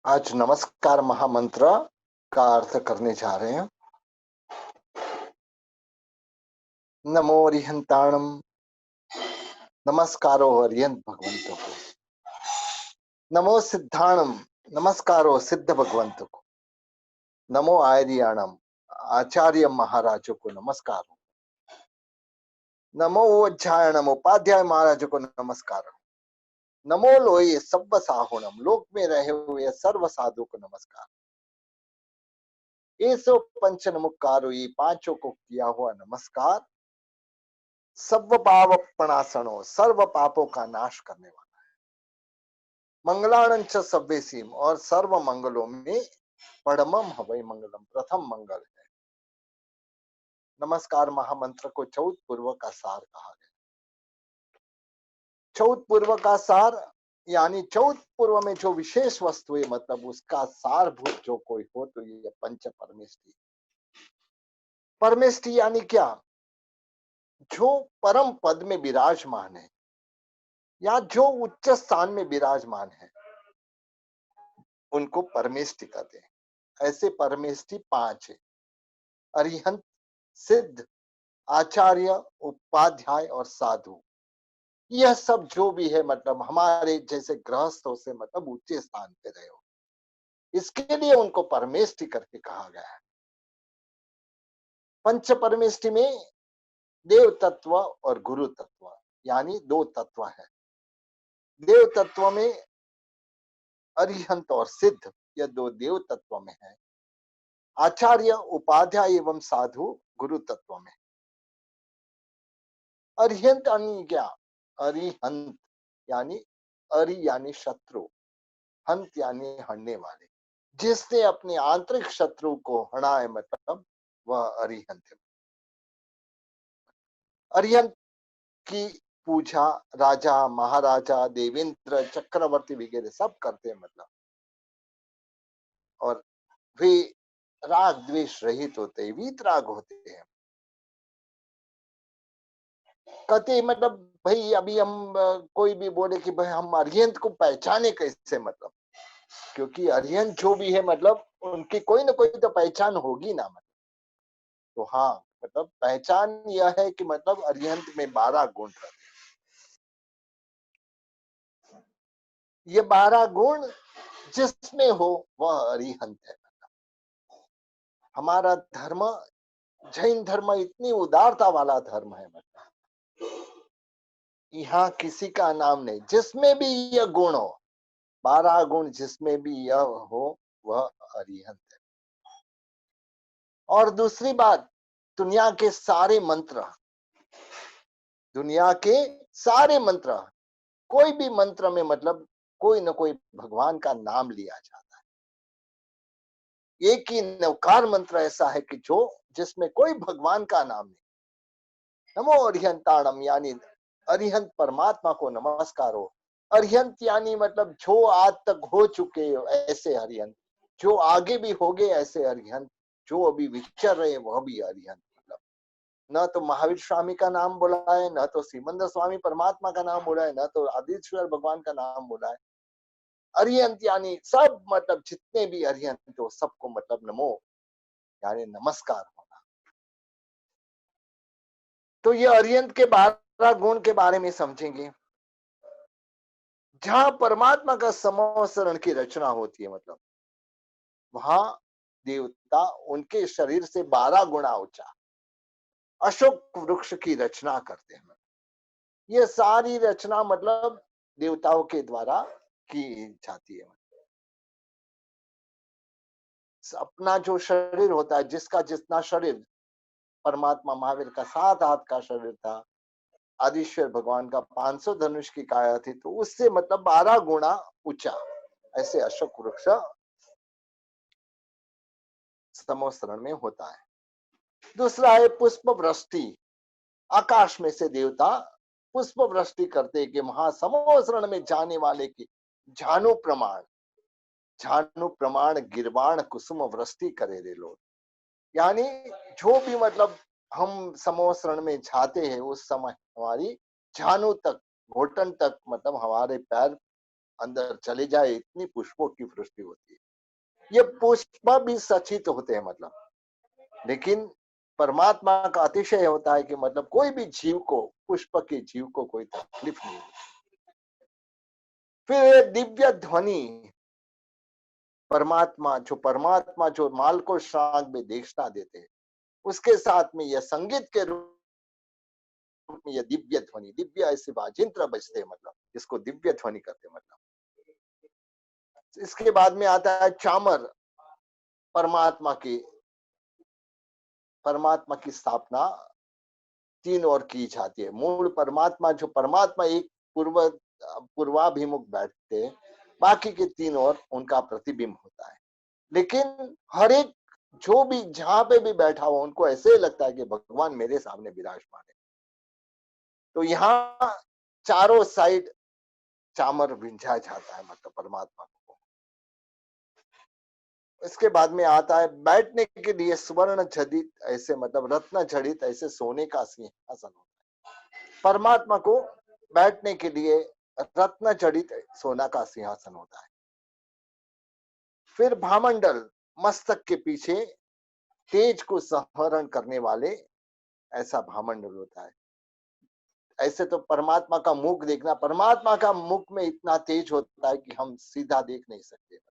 आज नमस्कार महामंत्र का अर्थ करने जा रहे हैं। नमो अरिहंताणम, नमस्कारो अरिहंत भगवंतों को। नमो सिद्धाणम, नमस्कारो सिद्ध भगवंतों को। नमो आर्याणम, आचार्य महाराजों को नमस्कार। नमो अध्यायणम, उपाध्याय महाराजों को नमस्कार। नमो लोये सब्ब साहुणम, लोक में रहे हुए सर्व साधु को नमस्कार। ये सो पंच नमुकारो, ये पांचों को किया हुआ नमस्कार। सर्व पाप प्रणासनो, सर्व पापों का नाश करने वाला। मंगलाणं च सभ्यसीम, और सर्व मंगलों में परमम हवै मंगलम, प्रथम मंगल है। नमस्कार महामंत्र को चौथ पूर्व का सार कहा गया। चौथ पूर्व का सार यानी चौथ पूर्व में जो विशेष वस्तु है, मतलब उसका सारभूत जो कोई हो तो ये पंच परमेष्टि। परमेष्टि यानी क्या? जो परम पद में विराजमान है या जो उच्च स्थान में विराजमान है, उनको परमेष्टि कहते हैं। ऐसे परमेष्टि पांच है: अरिहंत, सिद्ध, आचार्य, उपाध्याय और साधु। यह सब जो भी है, मतलब हमारे जैसे गृहस्थों से मतलब ऊंचे स्थान पे रहे हो, इसके लिए उनको परमेष्टि करके कहा गया है। पंच परमेष्टि में देव तत्व और गुरु तत्व यानी दो तत्व है। देव तत्व में अरिहंत और सिद्ध, यह दो देव तत्व में है। आचार्य, उपाध्याय एवं साधु गुरु तत्व में। अरिहंत यानी क्या? अरिहंत यानी अरि यानी शत्रु, हंत यानी हरने वाले। जिसने अपने आंतरिक शत्रु को हरा है, मतलब वह अरिहंत है। अरिहंत की पूजा राजा, महाराजा, देवेंद्र, चक्रवर्ती वगैरह सब करते हैं, मतलब। और वे राग द्वेष रहित होते हैं, वीतराग होते हैं। कहते मतलब भाई अभी हम कोई भी बोले कि भाई हम अरिहंत को पहचाने कैसे, मतलब क्योंकि अरिहंत जो भी है, मतलब उनकी कोई ना कोई तो पहचान होगी ना, मतलब। तो हाँ, मतलब पहचान यह है कि मतलब अरिहंत में 12 गुण रहते हैं। ये 12 गुण जिसमें हो वह अरिहंत है। हमारा धर्म, जैन धर्म, इतनी उदारता वाला धर्म है, मतलब यहाँ किसी का नाम नहीं, जिसमें भी यह गुण हो, 12 गुण जिसमें भी यह हो, वह अरिहंत है। और दूसरी बात, दुनिया के सारे मंत्र, दुनिया के सारे मंत्र, कोई भी मंत्र में मतलब कोई ना कोई भगवान का नाम लिया जाता है। एक ही नवकार मंत्र ऐसा है कि जो जिसमें कोई भगवान का नाम नहीं। नमो अरिहंताणम यानी अरिहंत परमात्मा को नमस्कार हो। अरिहंत यानी मतलब जो आज तक हो चुके हो ऐसे अरिहंत, जो आगे भी होंगे ऐसे अरिहंत, जो अभी विचर रहे वह भी अरिहंत। मतलब न तो महावीर स्वामी का नाम बोला है, न तो श्रीमंदर स्वामी परमात्मा का नाम बोला है, न तो आदिश्वर भगवान का नाम बोला है। अरिहंत यानी सब, मतलब जितने भी अरिहंत हो सबको मतलब नमो यानी नमस्कार होना। तो ये अरिहंत के 12 गुण के बारे में समझेंगे। जहां परमात्मा का समोसरण की रचना होती है, मतलब वहां देवता उनके शरीर से 12 गुना ऊंचा अशोक वृक्ष की रचना करते हैं। ये सारी रचना मतलब देवताओं के द्वारा की जाती है। अपना जो शरीर होता है, जिसका जितना शरीर, परमात्मा महावीर का 7 हाथ का शरीर था, आदिश्वर भगवान का 500 धनुष की काया थी, तो उससे मतलब 12 गुना ऊंचा ऐसे अशोक वृक्ष समोसरण में होता है। दूसरा है पुष्प वृष्टि। आकाश में से देवता पुष्प वृष्टि करते कि महासमोसरण में जाने वाले की झानु प्रमाण, झानु प्रमाण गिरवाण कुसुम वृष्टि करे रे लोग। यानी जो भी मतलब हम समोसरण में जाते हैं, उस समय हमारी झानु तक, घोटन तक, मतलब हमारे पैर अंदर चले जाए, इतनी पुष्पों की वृष्टि होती है। ये पुष्प भी सचित होते हैं मतलब, लेकिन परमात्मा का अतिशय होता है कि मतलब कोई भी जीव को, पुष्प के जीव को कोई तकलीफ नहीं होती। फिर ये दिव्य ध्वनि, परमात्मा जो माल को श्राग में देखना देते हैं, उसके साथ में यह संगीत के रूप में यह दिव्य ध्वनि, दिव्य ऐसे वाजिंत्र बजते हैं मतलब, इसको दिव्य ध्वनि कहते हैं मतलब। इसके बाद में आता है चामर, परमात्मा की परमात्मा की स्थापना तीन ओर की जाती है। मूल परमात्मा, जो परमात्मा एक पूर्वाभिमुख बैठते हैं, बाकी के तीन ओर उनका प्रतिबिंब होता है। लेकिन हर एक जो भी जहां पे भी बैठा हो, उनको ऐसे लगता है कि भगवान मेरे सामने विराजमान है। तो यहाँ चारों साइड चामर विंझा जाता है मतलब परमात्मा को। इसके बाद में आता है बैठने के लिए स्वर्ण जड़ित, ऐसे मतलब रत्न जड़ित ऐसे सोने का सिंहासन होता है। परमात्मा को बैठने के लिए रत्न जड़ित सोना का सिंहासन होता है। फिर भामंडल, मस्तक के पीछे तेज को संहरण करने वाले, ऐसा भामंडल होता है। ऐसे तो परमात्मा का मुख देखना, परमात्मा का मुख में इतना तेज होता है कि हम सीधा देख नहीं सकते मतलब।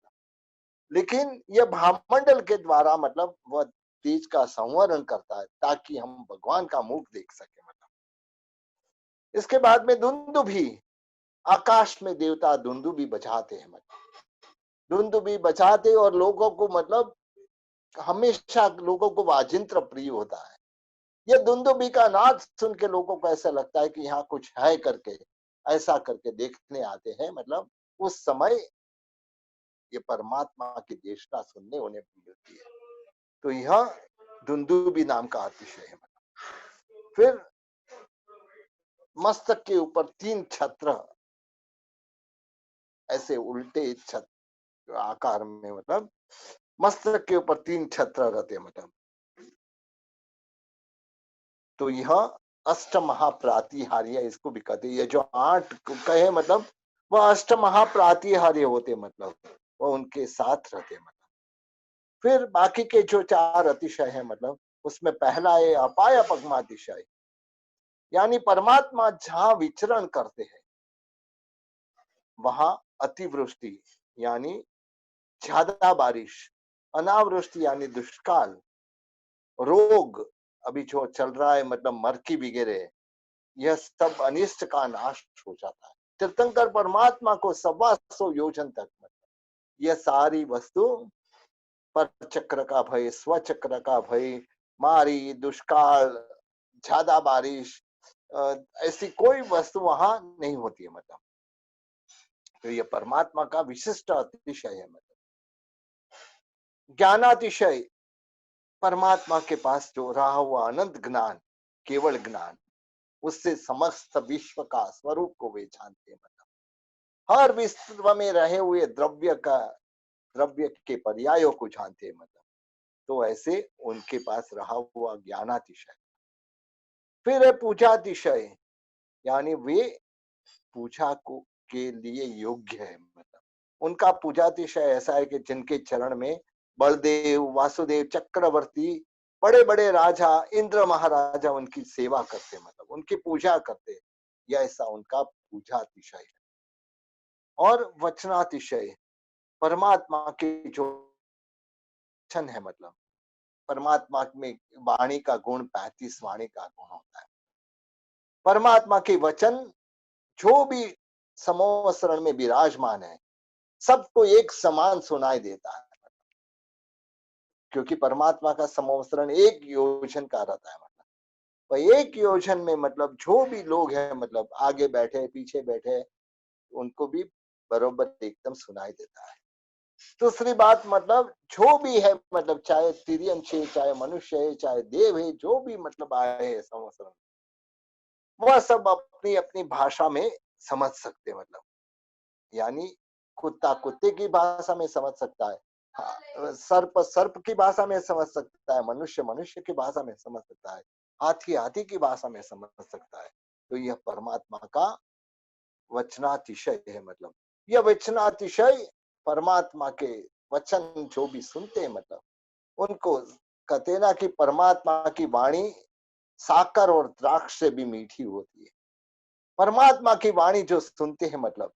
लेकिन यह भामंडल के द्वारा मतलब वह तेज का संवरण करता है ताकि हम भगवान का मुख देख सके मतलब। इसके बाद में दुंदुभी, आकाश में देवता दुंदुभी बजाते हैं मतलब, दुंदुभी बजाते और लोगों को मतलब हमेशा लोगों को वाजिंत्र प्रिय होता है। ये दुंदुभी का नाद सुन के लोगों को ऐसा लगता है कि यहाँ कुछ है करके, ऐसा करके देखने आते हैं मतलब। उस समय ये परमात्मा की देशना सुनने उन्हें मिलती है। तो यह दुंदुभी नाम का अतिशय है। फिर मस्तक के ऊपर तीन छत्र, ऐसे उल्टे छत्र आकार में मतलब, मस्तक के ऊपर तीन छत्र रहते हैं मतलब। तो यह अष्ट महाप्रातिहार्य इसको भी कहते हैं। ये जो आठ कहे मतलब, वह अष्ट महाप्रातिहार्य होते मतलब, वह उनके साथ रहते मतलब। फिर बाकी के जो चार अतिशय है मतलब, उसमें पहला है अपाय पगमातिशय, यानी परमात्मा जहां विचरण करते हैं वहां अतिवृष्टि यानी ज्यादा बारिश, अनावृष्टि यानी दुष्काल, रोग अभी जो चल रहा है मतलब मरकी वगैरह, यह सब अनिष्ट का नाश हो जाता है। तीर्थंकर परमात्मा को 125 योजन तक मतलब यह सारी वस्तु, पर चक्र का भय, स्वचक्र का भय, मारी, दुष्काल, ज्यादा बारिश, ऐसी कोई वस्तु वहां नहीं होती है मतलब। तो ये परमात्मा का विशिष्ट अतिशय है मतलब। ज्ञानातिशय, परमात्मा के पास जो रहा हुआ अनंत ज्ञान, केवल ज्ञान, उससे समस्त विश्व का स्वरूप को वे जानते हैं मतलब। हर विश्व में रहे हुए द्रव्य के पर्यायों को जानते हैं मतलब। तो ऐसे उनके पास रहा हुआ ज्ञानातिशय। फिर है पूजातिशय, यानी वे पूजा को के लिए योग्य है मतलब। उनका पूजातिशय ऐसा है कि जिनके चरण में बलदेव, वासुदेव, चक्रवर्ती, बड़े बड़े राजा, इंद्र महाराजा उनकी सेवा करते मतलब, उनकी पूजा करते। यह ऐसा उनका पूजातिशय है। और वचनातिशय, परमात्मा के जो वचन है मतलब, परमात्मा में वाणी का गुण 35 वाणी का गुण होता है। परमात्मा के वचन जो भी समोसरण में विराजमान है, सबको एक समान सुनाई देता है, क्योंकि परमात्मा का समोसरण एक योजन का रहता है मतलब। तो एक योजन में मतलब जो भी लोग हैं मतलब, आगे बैठे पीछे बैठे, उनको भी बरोबर एकदम सुनाई देता है। दूसरी बात मतलब जो भी है मतलब, चाहे तिर्यंश है, चाहे मनुष्य है, चाहे देव है, जो भी मतलब आए हैं समोसरण, वह सब अपनी अपनी भाषा में समझ सकते मतलब। यानी कुत्ता कुत्ते की भाषा में समझ सकता है, हाँ, सर्प सर्प की भाषा में समझ सकता है, मनुष्य मनुष्य की भाषा में समझ सकता है, हाथी हाथी की भाषा में समझ सकता है। तो यह परमात्मा का वचनातिशय है मतलब। यह वचनातिशय परमात्मा के वचन जो भी सुनते हैं, मतलब उनको कहते हैं ना कि परमात्मा की वाणी साकर और द्राक्ष से भी मीठी होती है। परमात्मा की वाणी जो सुनते हैं, मतलब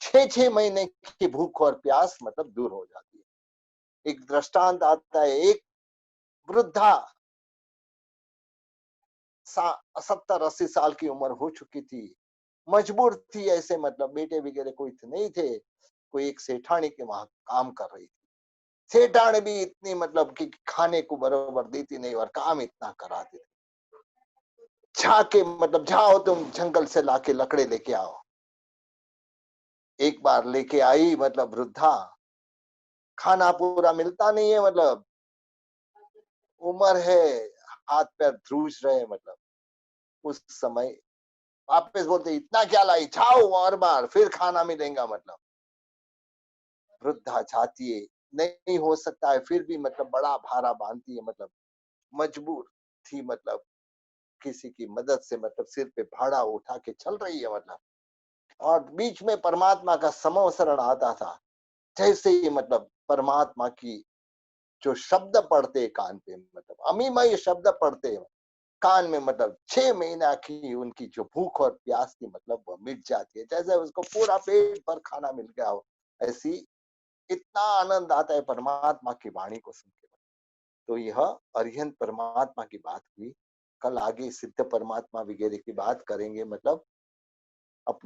6 6 महीने की भूख और प्यास मतलब दूर हो जाती है। एक दृष्टांत आता है, एक वृद्धा 70 80 साल की उम्र हो चुकी थी, मजबूर थी ऐसे, मतलब बेटे वगैरह कोई नहीं थे, कोई एक सेठानी के वहां काम कर रही थी। सेठानी भी इतनी मतलब कि खाने को बरोबर देती नहीं और काम इतना कराती थी। जाके मतलब जाओ तुम जंगल से लाके लकड़े लेके आओ। एक बार लेके आई, मतलब वृद्धा, खाना पूरा मिलता नहीं है, मतलब उम्र है, हाथ पैर ध्रुज रहे, मतलब उस समय वापस बोलते इतना क्या लाई, जाओ और बार फिर खाना मिलेगा, मतलब वृद्धा चाहती है, नहीं हो सकता है, फिर भी मतलब बड़ा भारा बांधती है, मतलब मजबूर थी, मतलब किसी की मदद से मतलब सिर पे भाड़ा उठा के चल रही है, मतलब और बीच में परमात्मा का समवसरण आता था। जैसे ही मतलब परमात्मा की जो शब्द पढ़ते कान पे, मतलब अमीमय शब्द पढ़ते कान में, मतलब 6 महीना की उनकी जो भूख और प्यास थी, मतलब वो मिट जाती है, जैसे उसको पूरा पेट भर खाना मिल गया हो। ऐसी इतना आनंद आता है परमात्मा की वाणी को सुन के। तो यह अरिहंत परमात्मा की बात हुई। कल आगे सिद्ध परमात्मा वगैरह की बात करेंगे, मतलब